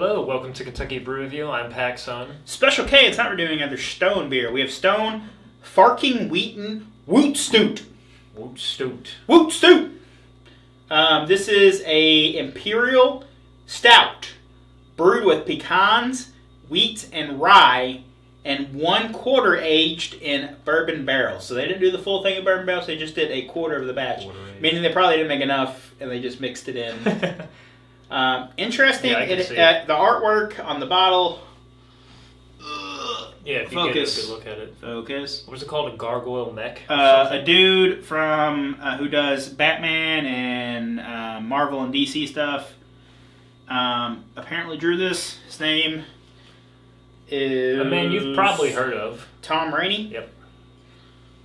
Hello, welcome to Kentucky Brew Review. I'm Paxson. Special K, it's not we're doing another Stone beer. We have Stone, Farking, Wheaton, w00tstout. w00tstout. This is a Imperial Stout brewed with pecans, wheat, and rye, and 1/4 aged in bourbon barrels. So they didn't do the full thing in bourbon barrels, they just did a quarter of the batch. Meaning they probably didn't make enough, and they just mixed it in. Interesting. Yeah, the artwork on the bottle. Yeah, if you get a good look at it. Focus. What is it called? A gargoyle mech? A dude from who does Batman and Marvel and DC stuff. Apparently drew this. His name is a man you've probably heard of. Tom Rainey. Yep.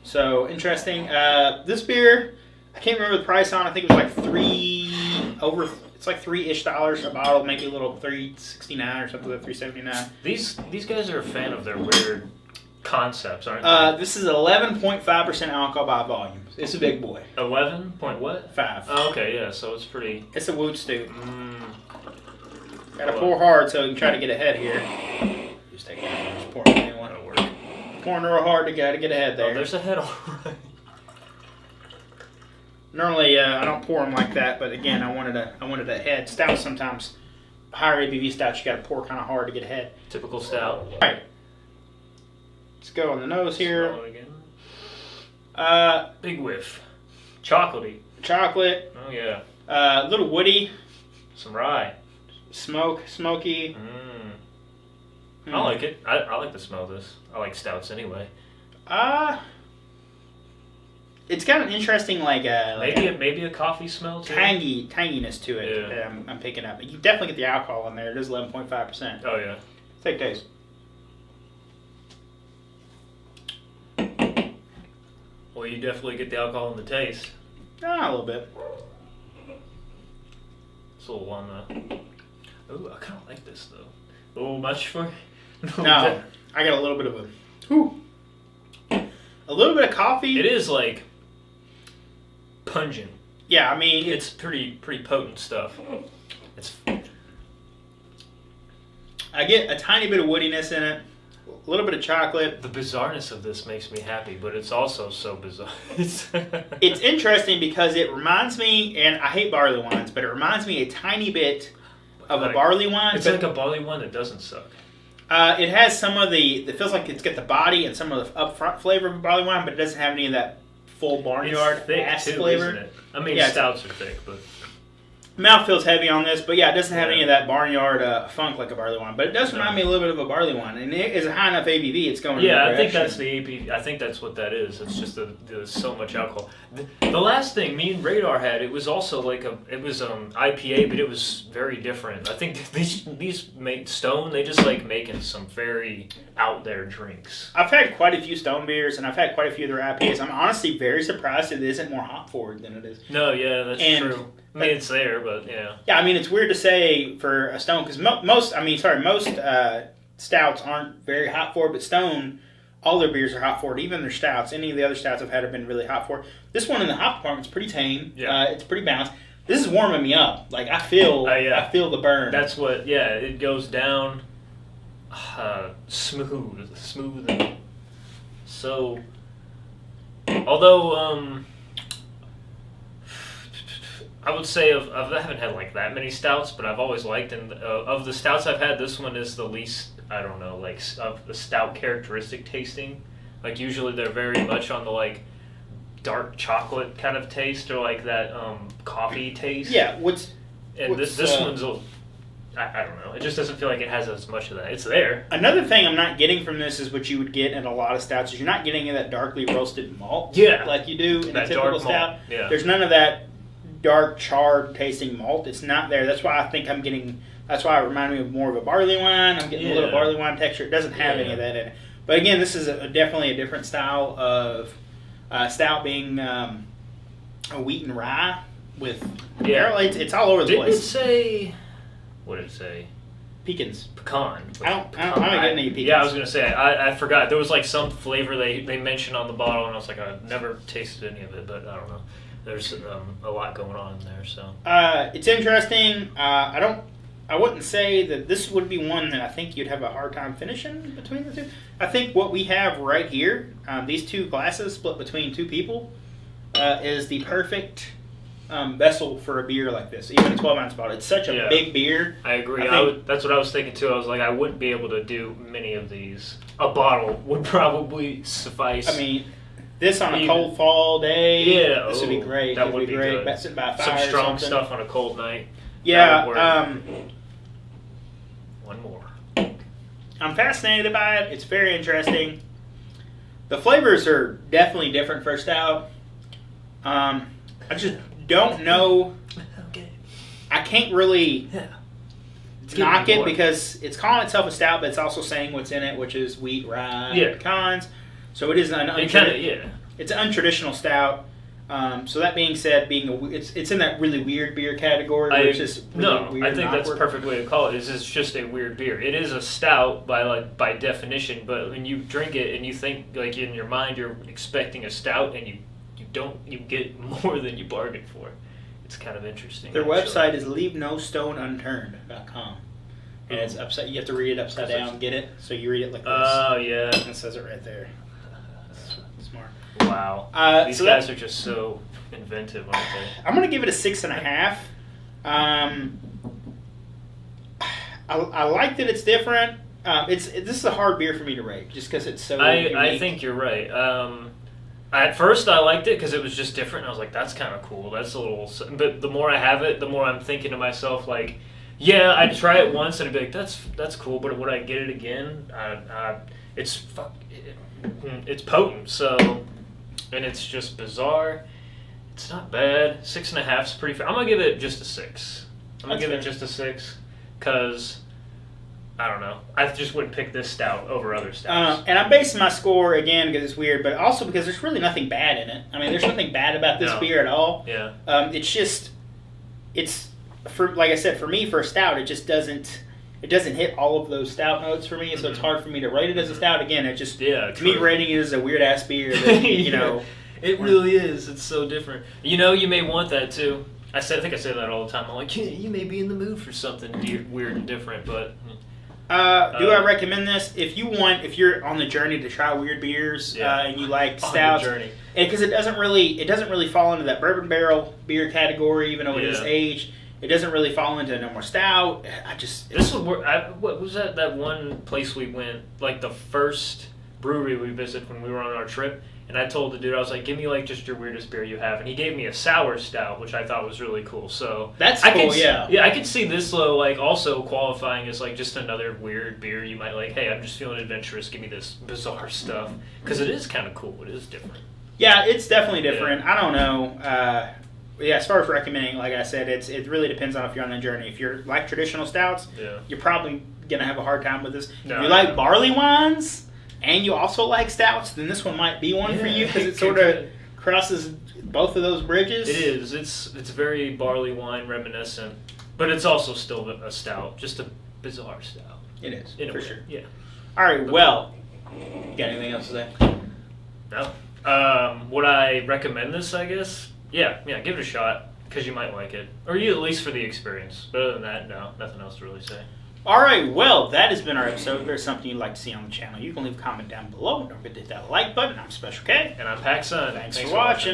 So interesting. This beer, I can't remember the price on. I think it was like It's like $3-ish a bottle, maybe a little $3.69 or something like $3.79. These guys are a fan of their weird concepts, aren't they? This is 11.5% alcohol by volume. It's a big boy. 11 point what? 5. Oh, okay, yeah. So it's pretty. It's a w00tstout. Gotta pour hard so you can try to get ahead here. Just take it. Just pour it. That'll work. Pouring real hard to get ahead there. Oh, there's a head already. Normally, I don't pour them like that, but again, I wanted a head. Stout sometimes, higher ABV stouts, you got to pour kind of hard to get ahead. Typical stout. All right, let's go on the nose here. Smell it again. Big whiff, chocolatey. Chocolate. Oh yeah. A little woody. Some rye. Smoky. I like it. I like the smell of this. I like stouts anyway. It's got an interesting maybe a coffee smell too. Tanginess to it. Yeah. That I'm picking up. You definitely get the alcohol in there. It is 11.5%. Oh yeah. Take a taste. Well, you definitely get the alcohol in the taste. A little bit. It's a little on the. Oh, I kind of like this though. A little much for. No, I got a little bit of a little bit of coffee. It is like pungent. Yeah, I mean it's pretty potent stuff. I get a tiny bit of woodiness in it, a little bit of chocolate. The bizarreness of this makes me happy, but it's also so bizarre. It's interesting because it reminds me, and I hate barley wines, but it reminds me a tiny bit of a barley wine. It's like a barley wine that doesn't suck. It has some of it feels like it's got the body and some of the upfront flavor of a barley wine, but it doesn't have any of that full barnyard ass flavor. Isn't it? I mean, stouts are thick, but mouth feels heavy on this. But yeah, it doesn't have any of that barnyard funk like a barley wine. But it does remind me a little bit of a barley wine, and it is a high enough ABV. It's going. Yeah, I think that's the ABV. I think that's what that is. It's just there's so much alcohol. The last thing me and Radar had, it was also like IPA, but it was very different. I think these make Stone. They just like making some very out there drinks. I've had quite a few Stone beers, and I've had quite a few of their IPAs. I'm honestly very surprised it isn't more hop forward than it is. No, yeah, that's true. I mean, it's there, but yeah. Yeah, I mean, it's weird to say for a Stone, because most stouts aren't very hot forward, but Stone, all their beers are hot forward, even their stouts. Any of the other stouts I've had have been really hot forward. This one in the hop department's pretty tame. Yeah. It's pretty balanced. This is warming me up. Like, I feel the burn. That's what, it goes down smooth. And so, although, I would say I haven't had like that many stouts, but I've always liked, and of the stouts I've had, this one is the least, I don't know, like of the stout characteristic tasting. Like usually they're very much on the like dark chocolate kind of taste, or like that coffee taste. Yeah, this one's I don't know. It just doesn't feel like it has as much of that. It's there. Another thing I'm not getting from this is what you would get in a lot of stouts is you're not getting that darkly roasted malt. Yeah, like you do in that a typical stout. Malt. Yeah. There's none of that dark charred tasting malt. It's not there. That's why I think I'm getting. That's why it reminds me of more of a barley wine. I'm getting a little barley wine texture. It doesn't have any of that in it. But again, this is definitely a different style of stout, being a wheat and rye with barrel. It's all over the place. Did it say? What did it say? Pecans. Pecan. I don't get any pecans. Yeah, I was going to say, I forgot. There was like some flavor they mentioned on the bottle, and I was like, I've never tasted any of it, but I don't know. There's a lot going on in there, so. It's interesting. I don't I wouldn't say that this would be one that I think you'd have a hard time finishing between the two. I think what we have right here, these two glasses split between two people, is the perfect vessel for a beer like this. Even a 12-ounce bottle. It's such a big beer. I agree. That's what I was thinking too. I was like, I wouldn't be able to do many of these. A bottle would probably suffice. I mean, this on a cold fall day, this would be great. That would be great. Good. Sitting by a fire Some strong or stuff on a cold night. Yeah. One more. I'm fascinated by it. It's very interesting. The flavors are definitely different for a stout. I just don't know. Okay. I can't really knock it because it's calling itself a stout, but it's also saying what's in it, which is wheat, rye, and pecans. So it is an it's an untraditional stout. So that being said, it's in that really weird beer category. Where it's just really weird I think that's the perfect way to call it. It's just a weird beer. It is a stout by definition, but when you drink it and you think like in your mind you're expecting a stout and you get more than you bargained for. It's kind of interesting. Their website is leavenostoneUnturned.com. And it's upside. You have to read it upside down and get it. So you read it like this. Oh, yeah. And it says it right there. Smart. Wow. These guys are just so inventive, aren't they? I'm going to give it a 6.5. I like that it's different. This is a hard beer for me to rate just because it's so unique. I think you're right. At first, I liked it because it was just different. I was like, that's kind of cool. That's a little... But the more I have it, the more I'm thinking to myself, like, yeah, I'd try it once and I'd be like, that's cool, but would I get it again? It's potent, so... And it's just bizarre. It's not bad. 6.5 is pretty fair. I'm going to give it just a 6. I'm going to give it just a 6 because... I don't know. I just wouldn't pick this stout over other stouts. And I'm basing my score, again, because it's weird, but also because there's really nothing bad in it. I mean, there's nothing bad about this beer at all. Yeah. It's just, like I said, for me, for a stout, it just doesn't hit all of those stout notes for me, so it's hard for me to rate it as a stout. Again, it just, to me, rating it as a weird-ass beer that, you know. It really is. It's so different. You know, you may want that, too. I think I say that all the time. I'm like, you may be in the mood for something weird and different, but... do I recommend this? If you're on the journey to try weird beers and you like stouts, because it doesn't really fall into that bourbon barrel beer category, even though it is aged. It doesn't really fall into no more stout. This would work. What was that one place we went? Like the first brewery we visited when we were on our trip. And I told the dude, I was like, give me like just your weirdest beer you have. And he gave me a sour stout, which I thought was really cool. So that's cool, Yeah, I could see this like also qualifying as like just another weird beer you might like, hey, I'm just feeling adventurous, give me this bizarre stuff. Because it is kind of cool. It is different. Yeah, it's definitely different. Yeah. I don't know. As far as recommending, like I said, it really depends on if you're on the journey. If you're like traditional stouts, you're probably going to have a hard time with this. If you like barley wines... and you also like stouts, then this one might be one for you because it sort of crosses both of those bridges. It is. It's very barley wine reminiscent, but it's also still a stout, just a bizarre stout. It is, for sure. Yeah. All right, well, you got anything else to say? No. Would I recommend this, I guess? Yeah, give it a shot because you might like it. Or you at least for the experience. But other than that, no, nothing else to really say. All right, well, that has been our episode. If there's something you'd like to see on the channel, you can leave a comment down below. Don't forget to hit that like button. I'm Special K. And I'm PacSun. Thanks for watching.